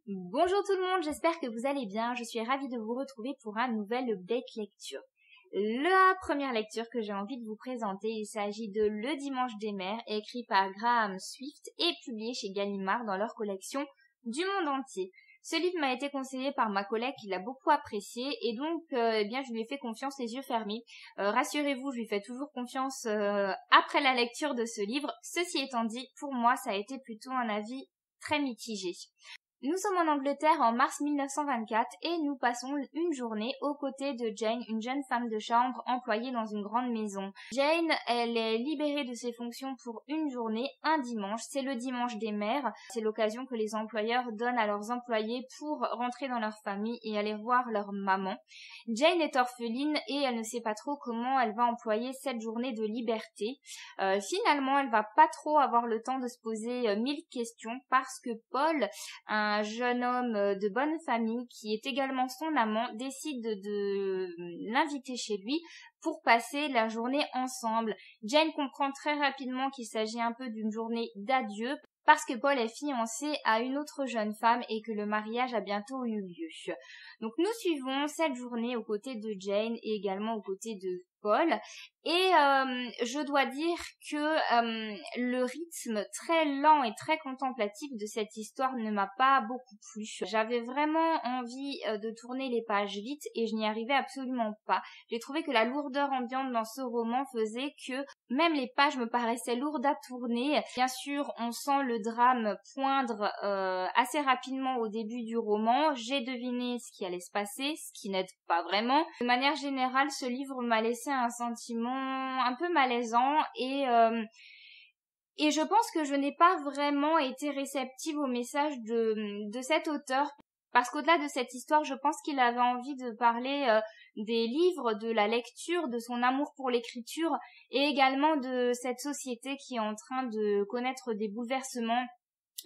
Bonjour tout le monde, j'espère que vous allez bien. Je suis ravie de vous retrouver pour un nouvel update lecture. La première lecture que j'ai envie de vous présenter, il s'agit de Le Dimanche des Mères, écrit par Graham Swift et publié chez Gallimard dans leur collection Du Monde Entier. Ce livre m'a été conseillé par ma collègue qui l'a beaucoup apprécié et donc je lui ai fait confiance les yeux fermés. Rassurez-vous, je lui fais toujours confiance après la lecture de ce livre. Ceci étant dit, pour moi, ça a été plutôt un avis très mitigé. Nous sommes en Angleterre en mars 1924 et nous passons une journée aux côtés de Jane, une jeune femme de chambre employée dans une grande maison. Jane, elle est libérée de ses fonctions pour une journée, un dimanche. C'est le dimanche des mères. C'est l'occasion que les employeurs donnent à leurs employés pour rentrer dans leur famille et aller voir leur maman. Jane est orpheline et elle ne sait pas trop comment elle va employer cette journée de liberté. Finalement, elle va pas trop avoir le temps de se poser 1000 questions parce que Paul, un jeune homme de bonne famille qui est également son amant, décide de l'inviter chez lui pour passer la journée ensemble. Jane comprend très rapidement qu'il s'agit un peu d'une journée d'adieu parce que Paul est fiancé à une autre jeune femme et que le mariage a bientôt eu lieu. Donc nous suivons cette journée aux côtés de Jane et également aux côtés de Paul. Et je dois dire que le rythme très lent et très contemplatif de cette histoire ne m'a pas beaucoup plu. J'avais vraiment envie de tourner les pages vite et je n'y arrivais absolument pas. J'ai trouvé que la lourdeur ambiante dans ce roman faisait que même les pages me paraissaient lourdes à tourner. Bien sûr, on sent le drame poindre assez rapidement au début du roman. J'ai deviné ce qui allait se passer, ce qui n'aide pas vraiment. De manière générale, ce livre m'a laissé un sentiment un peu malaisant et je pense que je n'ai pas vraiment été réceptive au message de cet auteur parce qu'au-delà de cette histoire, je pense qu'il avait envie de parler des livres, de la lecture, de son amour pour l'écriture et également de cette société qui est en train de connaître des bouleversements.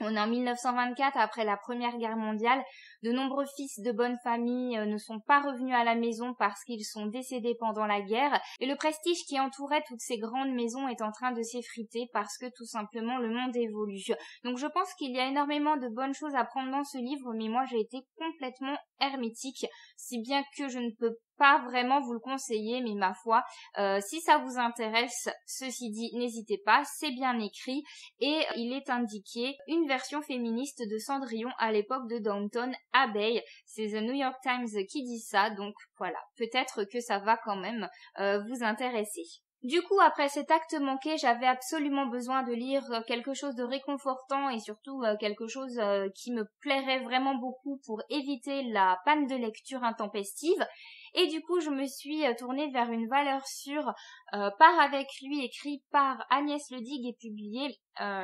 On est en 1924, après la Première Guerre mondiale. De nombreux fils de bonne famille ne sont pas revenus à la maison parce qu'ils sont décédés pendant la guerre. Et le prestige qui entourait toutes ces grandes maisons est en train de s'effriter parce que tout simplement le monde évolue. Donc je pense qu'il y a énormément de bonnes choses à prendre dans ce livre, mais moi j'ai été complètement hermétique, si bien que je ne peux pas vraiment vous le conseiller, mais ma foi, si ça vous intéresse, ceci dit, n'hésitez pas, c'est bien écrit et il est indiqué une version féministe de Cendrillon à l'époque de Downton Abbey. C'est The New York Times qui dit ça, donc voilà, peut-être que ça va quand même vous intéresser. Du coup, après cet acte manqué, j'avais absolument besoin de lire quelque chose de réconfortant et surtout quelque chose qui me plairait vraiment beaucoup pour éviter la panne de lecture intempestive. Et du coup, je me suis tournée vers une valeur sûre, Part avec lui, écrit par Agnès Ledig et publié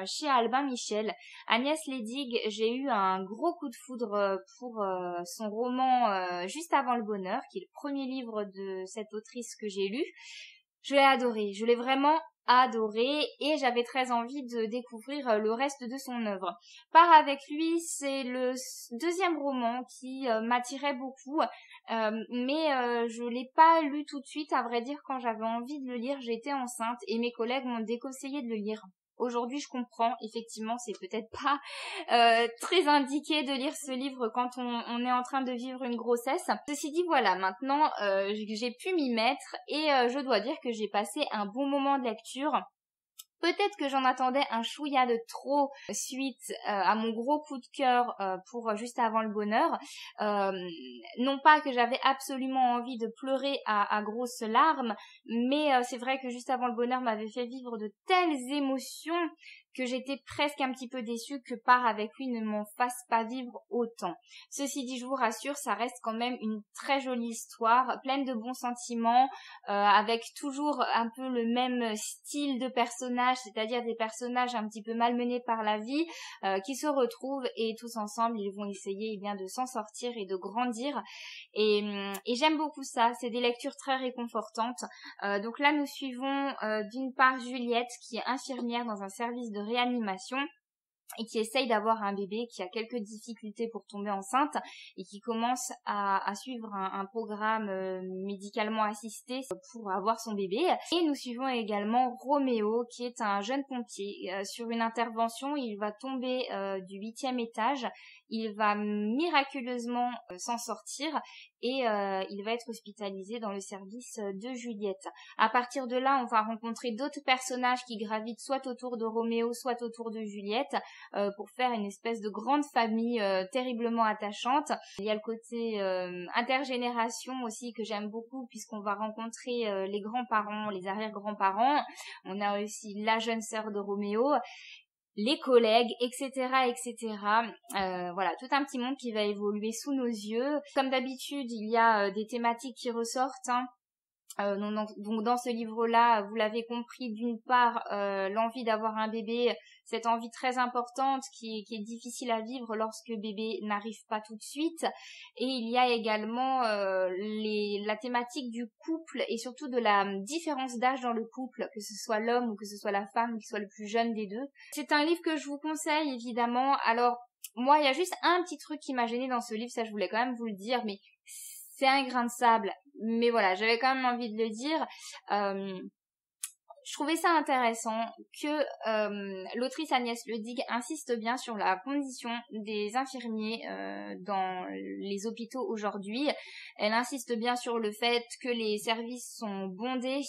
chez Albin Michel. Agnès Ledig, j'ai eu un gros coup de foudre pour son roman Juste avant le bonheur, qui est le premier livre de cette autrice que j'ai lu. Je l'ai adoré, je l'ai vraiment adoré et j'avais très envie de découvrir le reste de son œuvre. Part avec lui, c'est le deuxième roman qui m'attirait beaucoup, mais je l'ai pas lu tout de suite. À vrai dire, quand j'avais envie de le lire, j'étais enceinte et mes collègues m'ont déconseillé de le lire. Aujourd'hui, je comprends, effectivement, c'est peut-être pas très indiqué de lire ce livre quand on est en train de vivre une grossesse. Ceci dit, voilà, maintenant, j'ai pu m'y mettre et je dois dire que j'ai passé un bon moment de lecture. Peut-être que j'en attendais un chouïa de trop suite à mon gros coup de cœur pour Juste avant le bonheur. Non pas que j'avais absolument envie de pleurer à grosses larmes, mais c'est vrai que Juste avant le bonheur m'avait fait vivre de telles émotions que j'étais presque un petit peu déçue que Part avec lui ne m'en fasse pas vivre autant. Ceci dit, je vous rassure, ça reste quand même une très jolie histoire, pleine de bons sentiments, avec toujours un peu le même style de personnage, c'est-à-dire des personnages un petit peu malmenés par la vie, qui se retrouvent et tous ensemble, ils vont essayer de s'en sortir et de grandir. Et j'aime beaucoup ça, c'est des lectures très réconfortantes. Donc là, nous suivons d'une part Juliette, qui est infirmière dans un service de réanimation. et qui essaye d'avoir un bébé, qui a quelques difficultés pour tomber enceinte et qui commence à suivre un programme médicalement assisté pour avoir son bébé. Et nous suivons également Roméo, qui est un jeune pompier. Sur une intervention, il va tomber du 8e étage, il va miraculeusement s'en sortir et il va être hospitalisé dans le service de Juliette. À partir de là, on va rencontrer d'autres personnages qui gravitent soit autour de Roméo, soit autour de Juliette, pour faire une espèce de grande famille terriblement attachante. Il y a le côté intergénération aussi que j'aime beaucoup, puisqu'on va rencontrer les grands-parents, les arrière-grands-parents. On a aussi la jeune sœur de Roméo, les collègues, etc., etc. Voilà, tout un petit monde qui va évoluer sous nos yeux. Comme d'habitude, il y a des thématiques qui ressortent, hein. Donc dans ce livre-là, vous l'avez compris, d'une part, l'envie d'avoir un bébé, cette envie très importante qui est difficile à vivre lorsque bébé n'arrive pas tout de suite. Et il y a également la thématique du couple et surtout de la différence d'âge dans le couple, que ce soit l'homme ou que ce soit la femme qui soit le plus jeune des deux. C'est un livre que je vous conseille évidemment. Alors moi, il y a juste un petit truc qui m'a gênée dans ce livre, ça je voulais quand même vous le dire, mais c'est un grain de sable, mais voilà, j'avais quand même envie de le dire. Je trouvais ça intéressant que l'autrice Agnès Ledig insiste bien sur la condition des infirmiers dans les hôpitaux aujourd'hui. Elle insiste bien sur le fait que les services sont bondés,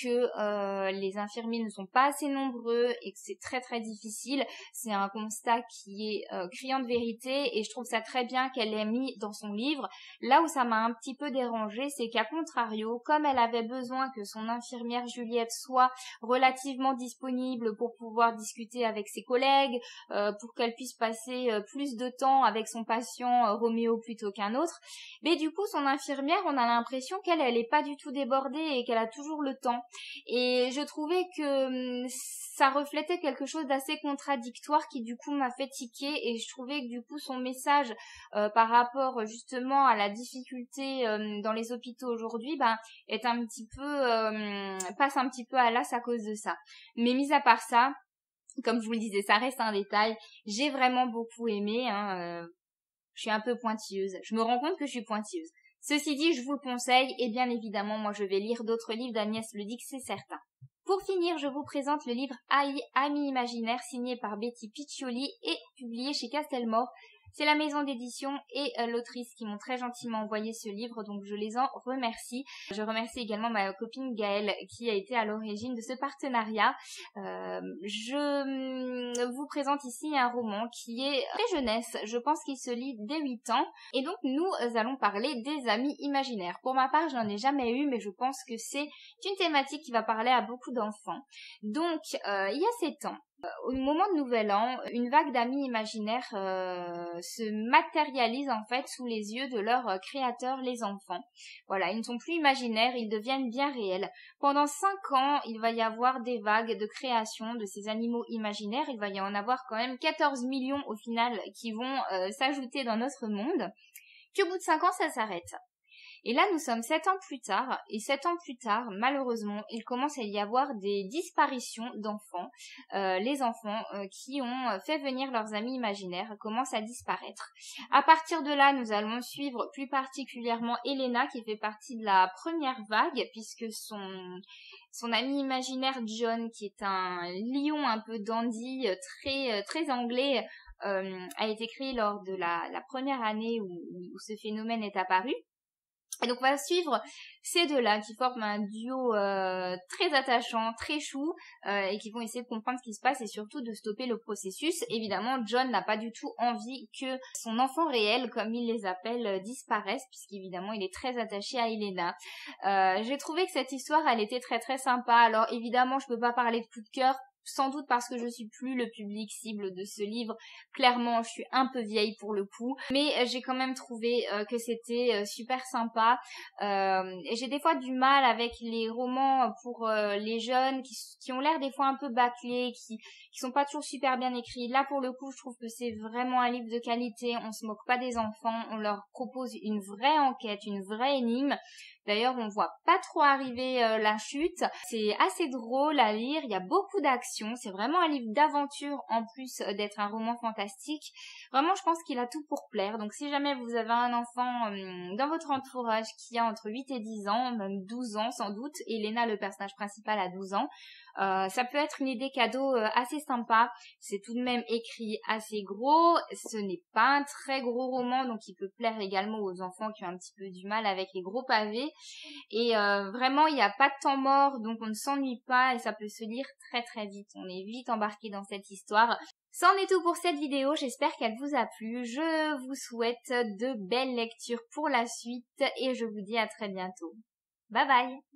que les infirmiers ne sont pas assez nombreux et que c'est très très difficile. C'est un constat qui est criant de vérité et je trouve ça très bien qu'elle l'ait mis dans son livre. Là où ça m'a un petit peu dérangée, c'est qu'à contrario, comme elle avait besoin que son infirmière Juliette soit relativement disponible pour pouvoir discuter avec ses collègues, pour qu'elle puisse passer plus de temps avec son patient Roméo plutôt qu'un autre, mais du coup son infirmière, on a l'impression qu'elle est pas du tout débordée et qu'elle a toujours le temps. Et je trouvais que ça reflétait quelque chose d'assez contradictoire qui du coup m'a fait tiquer et je trouvais que du coup son message par rapport justement à la difficulté dans les hôpitaux aujourd'hui est un petit peu passe un petit peu à l'as à cause de ça. Mais mis à part ça, comme je vous le disais, ça reste un détail. J'ai vraiment beaucoup aimé, je suis un peu pointilleuse. Je me rends compte que je suis pointilleuse. Ceci dit, je vous le conseille et bien évidemment, moi je vais lire d'autres livres d'Agnès Ledig, c'est certain. Pour finir, je vous présente le livre AI, Amis imaginaires, signé par Betty Piccioli et publié chez Castelmore. C'est la maison d'édition et l'autrice qui m'ont très gentiment envoyé ce livre, donc je les en remercie. Je remercie également ma copine Gaëlle qui a été à l'origine de ce partenariat. Je vous présente ici un roman qui est très jeunesse, je pense qu'il se lit dès 8 ans. Et donc nous allons parler des amis imaginaires. Pour ma part, je n'en ai jamais eu, mais je pense que c'est une thématique qui va parler à beaucoup d'enfants. Donc, il y a 7 ans, au moment de Nouvel An, une vague d'amis imaginaires se matérialise en fait sous les yeux de leurs créateurs, les enfants. Voilà, ils ne sont plus imaginaires, ils deviennent bien réels. Pendant 5 ans, il va y avoir des vagues de création de ces animaux imaginaires. Il va y en avoir quand même 14 millions au final qui vont s'ajouter dans notre monde. Puis au bout de 5 ans, ça s'arrête. Et là, nous sommes 7 ans plus tard, et 7 ans plus tard, malheureusement, il commence à y avoir des disparitions d'enfants. Les enfants qui ont fait venir leurs amis imaginaires commencent à disparaître. À partir de là, nous allons suivre plus particulièrement Elena, qui fait partie de la première vague, puisque son ami imaginaire John, qui est un lion un peu dandy, très anglais, a été créé lors de la première année où ce phénomène est apparu. Et donc on va suivre ces deux-là qui forment un duo très attachant, très chou, et qui vont essayer de comprendre ce qui se passe et surtout de stopper le processus. Évidemment, John n'a pas du tout envie que son enfant réel, comme il les appelle, disparaisse, puisqu'évidemment il est très attaché à Elena. J'ai trouvé que cette histoire, elle était très très sympa. Alors évidemment, je peux pas parler de coup de cœur, sans doute parce que je suis plus le public cible de ce livre. Clairement, je suis un peu vieille pour le coup, mais j'ai quand même trouvé que c'était super sympa. Et j'ai des fois du mal avec les romans pour les jeunes qui ont l'air des fois un peu bâclés, qui sont pas toujours super bien écrits. Là, pour le coup, je trouve que c'est vraiment un livre de qualité. On se moque pas des enfants, on leur propose une vraie enquête, une vraie énigme. D'ailleurs, on voit pas trop arriver la chute. C'est assez drôle à lire, il y a beaucoup d'action. C'est vraiment un livre d'aventure en plus d'être un roman fantastique. Vraiment, je pense qu'il a tout pour plaire. Donc si jamais vous avez un enfant dans votre entourage qui a entre 8 et 10 ans, même 12 ans sans doute, et Lena, le personnage principal, a 12 ans, ça peut être une idée cadeau assez sympa. C'est tout de même écrit assez gros. Ce n'est pas un très gros roman, donc il peut plaire également aux enfants qui ont un petit peu du mal avec les gros pavés. Et vraiment, il n'y a pas de temps mort, donc on ne s'ennuie pas et ça peut se lire très très vite. On est vite embarqué dans cette histoire. C'en est tout pour cette vidéo, j'espère qu'elle vous a plu. Je vous souhaite de belles lectures pour la suite et je vous dis à très bientôt. Bye bye!